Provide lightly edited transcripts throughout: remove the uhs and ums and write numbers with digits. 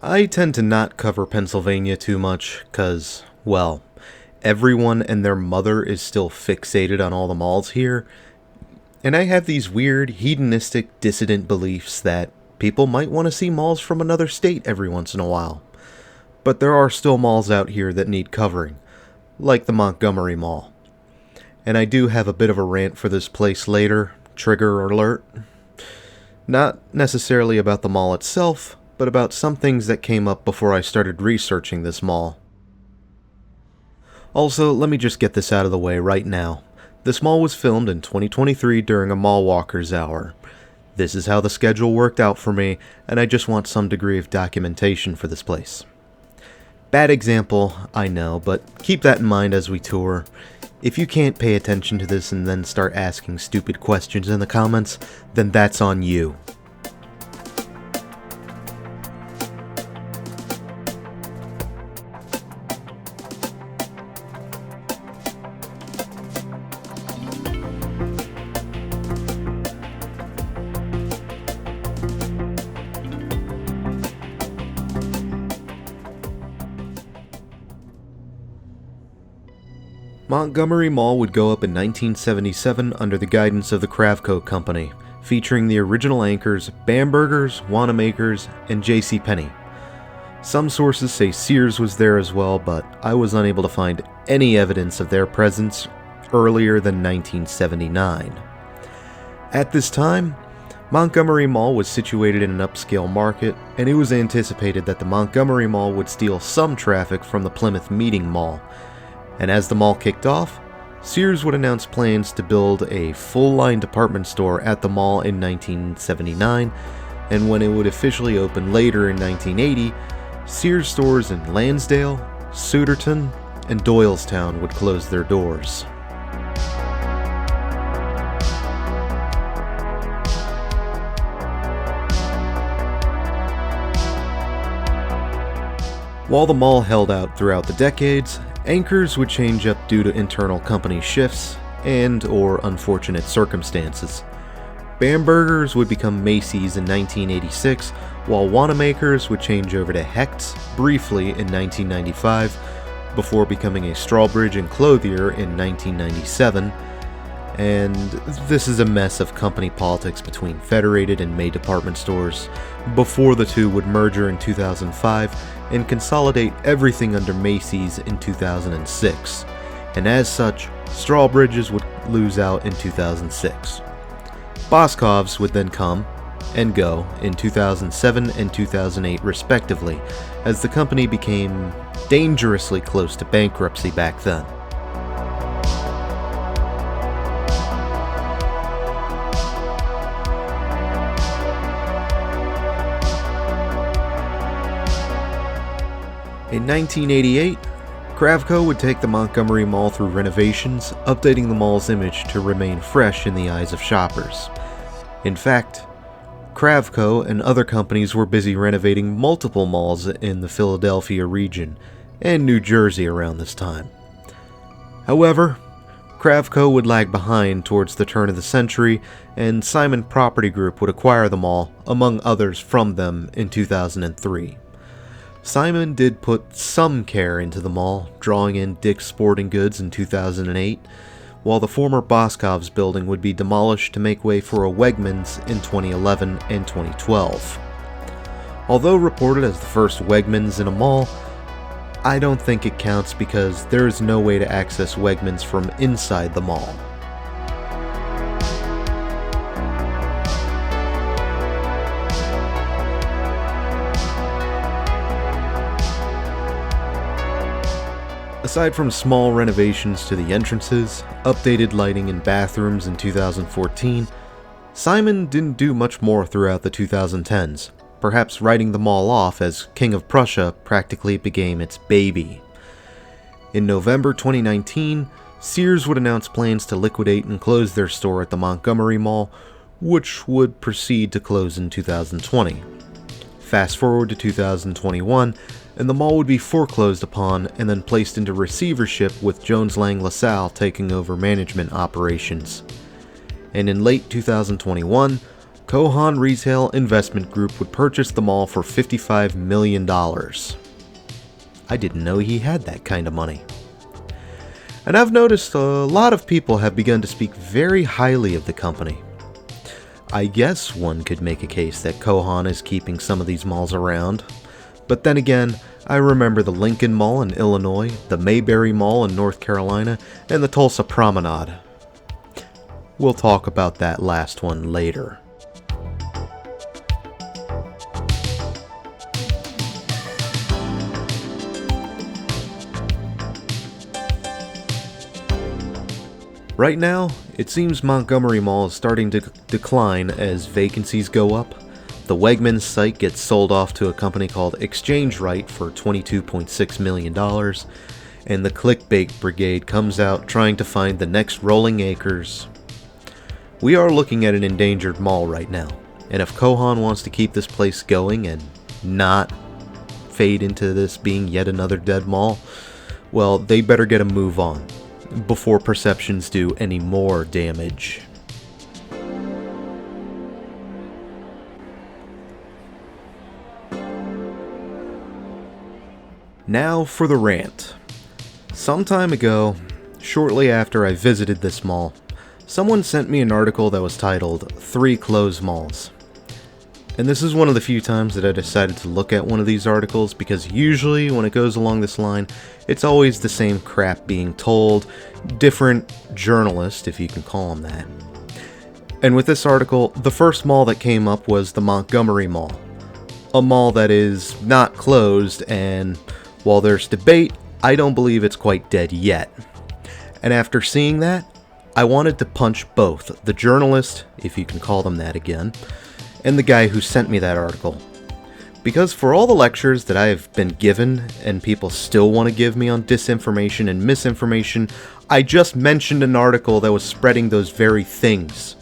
I tend to not cover Pennsylvania too much, cause, well, everyone and their mother is still fixated on all the malls here, and I have these weird, hedonistic, dissident beliefs that people might want to see malls from another state every once in a while. But there are still malls out here that need covering, like the Montgomery Mall. And I do have a bit of a rant for this place later, trigger alert. Not necessarily about the mall itself, but about some things that came up before I started researching this mall. Also, let me just get this out of the way right now. This mall was filmed in 2023 during a mall walker's hour. This is how the schedule worked out for me, and I just want some degree of documentation for this place. Bad example, I know, but keep that in mind as we tour. If you can't pay attention to this and then start asking stupid questions in the comments, then that's on you. Montgomery Mall would go up in 1977 under the guidance of the Kravco Company, featuring the original anchors Bamberger's, Wanamaker's, and JCPenney. Some sources say Sears was there as well, but I was unable to find any evidence of their presence earlier than 1979. At this time, Montgomery Mall was situated in an upscale market, and it was anticipated that the Montgomery Mall would steal some traffic from the Plymouth Meeting Mall. And as the mall kicked off, Sears would announce plans to build a full-line department store at the mall in 1979, and when it would officially open later in 1980, Sears stores in Lansdale, Suderton, and Doylestown would close their doors. While the mall held out throughout the decades, anchors would change up due to internal company shifts and/or unfortunate circumstances. Bamberger's would become Macy's in 1986, while Wanamaker's would change over to Hecht's briefly in 1995, before becoming a Strawbridge and Clothier in 1997. And this is a mess of company politics between Federated and May department stores, before the two would merger in 2005 and consolidate everything under Macy's in 2006, and as such, Strawbridge's would lose out in 2006. Boscov's would then come and go in 2007 and 2008 respectively, as the company became dangerously close to bankruptcy back then. In 1988, Kravco would take the Montgomery Mall through renovations, updating the mall's image to remain fresh in the eyes of shoppers. In fact, Kravco and other companies were busy renovating multiple malls in the Philadelphia region and New Jersey around this time. However, Kravco would lag behind towards the turn of the century, and Simon Property Group would acquire the mall, among others, from them in 2003. Simon did put some care into the mall, drawing in Dick's Sporting Goods in 2008, while the former Boscov's building would be demolished to make way for a Wegmans in 2011 and 2012. Although reported as the first Wegmans in a mall, I don't think it counts because there is no way to access Wegmans from inside the mall. Aside from small renovations to the entrances, updated lighting and bathrooms in 2014, Simon didn't do much more throughout the 2010s, perhaps writing the mall off as King of Prussia practically became its baby. In November 2019, Sears would announce plans to liquidate and close their store at the Montgomery Mall, which would proceed to close in 2020. Fast forward to 2021, and the mall would be foreclosed upon and then placed into receivership with Jones Lang LaSalle taking over management operations. And in late 2021, Kohan Retail Investment Group would purchase the mall for $55 million. I didn't know he had that kind of money. And I've noticed a lot of people have begun to speak very highly of the company. I guess one could make a case that Kohan is keeping some of these malls around. But then again, I remember the Lincoln Mall in Illinois, the Mayberry Mall in North Carolina, and the Tulsa Promenade. We'll talk about that last one later. Right now, it seems Montgomery Mall is starting to decline as vacancies go up. The Wegmans site gets sold off to a company called Exchange Right for $22.6 million, and the clickbait brigade comes out trying to find the next Rolling Acres. We are looking at an endangered mall right now, and if Kohan wants to keep this place going and not fade into this being yet another dead mall, well, they better get a move on before perceptions do any more damage. Now for the rant. Some time ago, shortly after I visited this mall, someone sent me an article that was titled 3 Closed Malls. And this is one of the few times that I decided to look at one of these articles, because usually when it goes along this line, it's always the same crap being told, different journalists, if you can call them that. And with this article, the first mall that came up was the Montgomery Mall. A mall that is not closed, and while there's debate, I don't believe it's quite dead yet. And after seeing that, I wanted to punch both the journalist, if you can call them that again, and the guy who sent me that article. Because for all the lectures that I have been given, and people still want to give me on disinformation and misinformation, I just mentioned an article that was spreading those very things.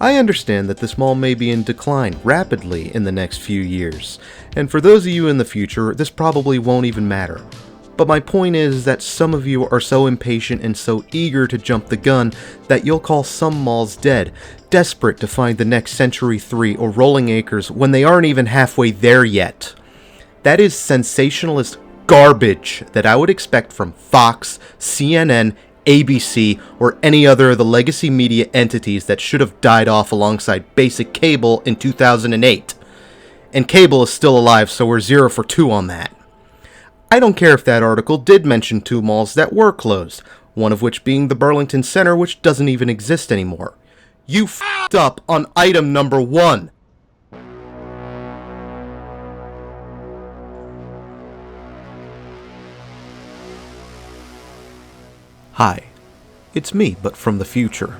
I understand that this mall may be in decline rapidly in the next few years, and for those of you in the future, this probably won't even matter. But my point is that some of you are so impatient and so eager to jump the gun that you'll call some malls dead, desperate to find the next Century 3 or Rolling Acres when they aren't even halfway there yet. That is sensationalist garbage that I would expect from Fox, CNN, ABC, or any other of the legacy media entities that should have died off alongside basic cable in 2008. And cable is still alive, so we're 0 for 2 on that. I don't care if that article did mention 2 malls that were closed, one of which being the Burlington Center, which doesn't even exist anymore. You f***ed up on item number 1. Hi, it's me, but from the future.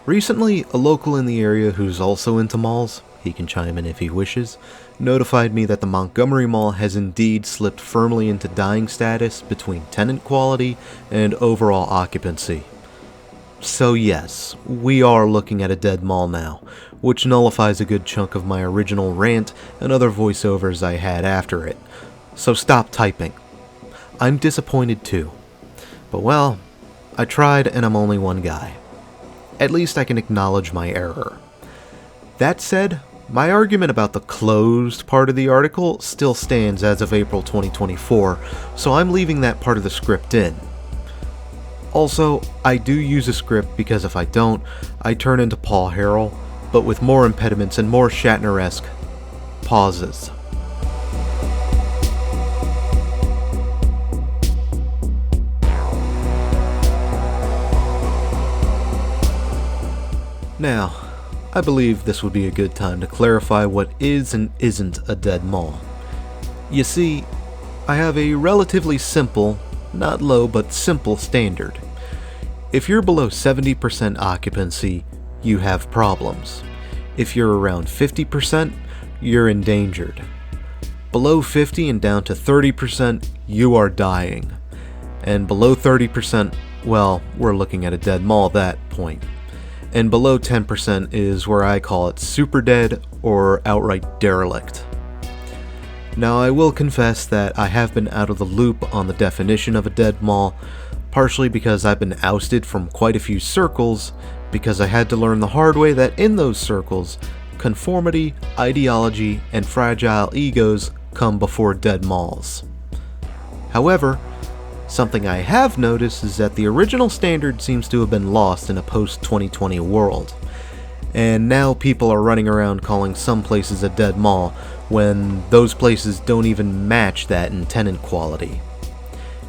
Recently, a local in the area who's also into malls, he can chime in if he wishes, notified me that the Montgomery Mall has indeed slipped firmly into dying status between tenant quality and overall occupancy. So yes, we are looking at a dead mall now, which nullifies a good chunk of my original rant and other voiceovers I had after it. So stop typing. I'm disappointed too. But well, I tried and I'm only one guy. At least I can acknowledge my error. That said, my argument about the closed part of the article still stands as of April 2024, so I'm leaving that part of the script in. Also, I do use a script because if I don't, I turn into Paul Harrell, but with more impediments and more Shatner-esque pauses. Now, I believe this would be a good time to clarify what is and isn't a dead mall. You see, I have a relatively simple, not low but simple standard. If you're below 70% occupancy, you have problems. If you're around 50%, you're endangered. Below 50 and down to 30%, you are dying. And below 30%, well, we're looking at a dead mall at that point. And below 10% is where I call it super dead or outright derelict. Now I will confess that I have been out of the loop on the definition of a dead mall, partially because I've been ousted from quite a few circles, because I had to learn the hard way that in those circles, conformity, ideology, and fragile egos come before dead malls. However, something I have noticed is that the original standard seems to have been lost in a post-2020 world, and now people are running around calling some places a dead mall when those places don't even match that in tenant quality.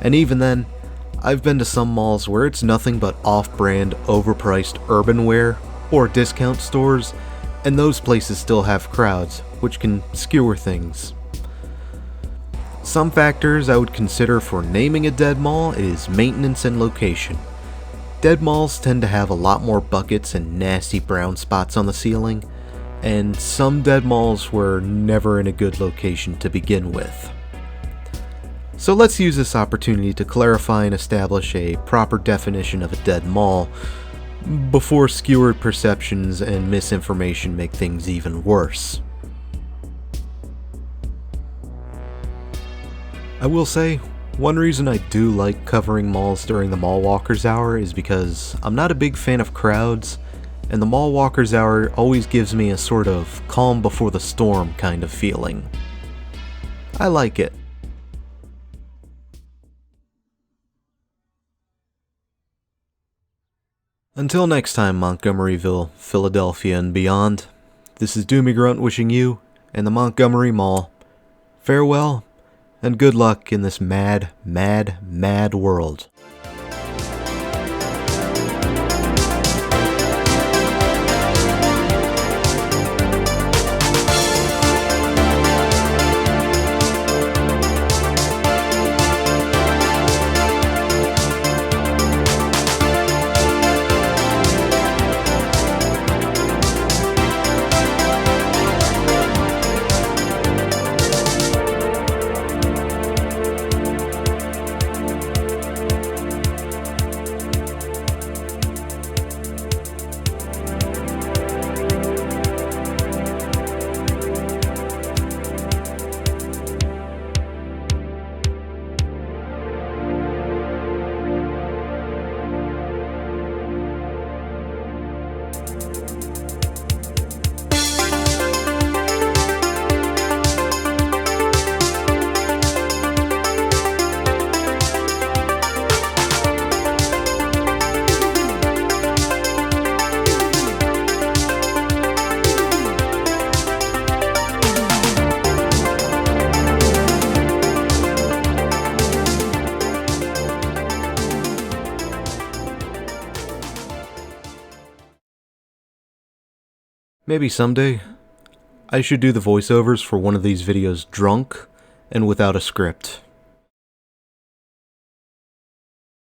And even then, I've been to some malls where it's nothing but off-brand, overpriced urban wear or discount stores, and those places still have crowds, which can skewer things. Some factors I would consider for naming a dead mall is maintenance and location. Dead malls tend to have a lot more buckets and nasty brown spots on the ceiling, and some dead malls were never in a good location to begin with. So let's use this opportunity to clarify and establish a proper definition of a dead mall before skewered perceptions and misinformation make things even worse. I will say, one reason I do like covering malls during the Mall Walkers Hour is because I'm not a big fan of crowds, and the Mall Walkers Hour always gives me a sort of calm before the storm kind of feeling. I like it. Until next time, Montgomeryville, Philadelphia, and beyond, this is Doomie Grunt wishing you and the Montgomery Mall farewell and good luck in this mad, mad, mad world. Maybe someday, I should do the voiceovers for one of these videos drunk and without a script.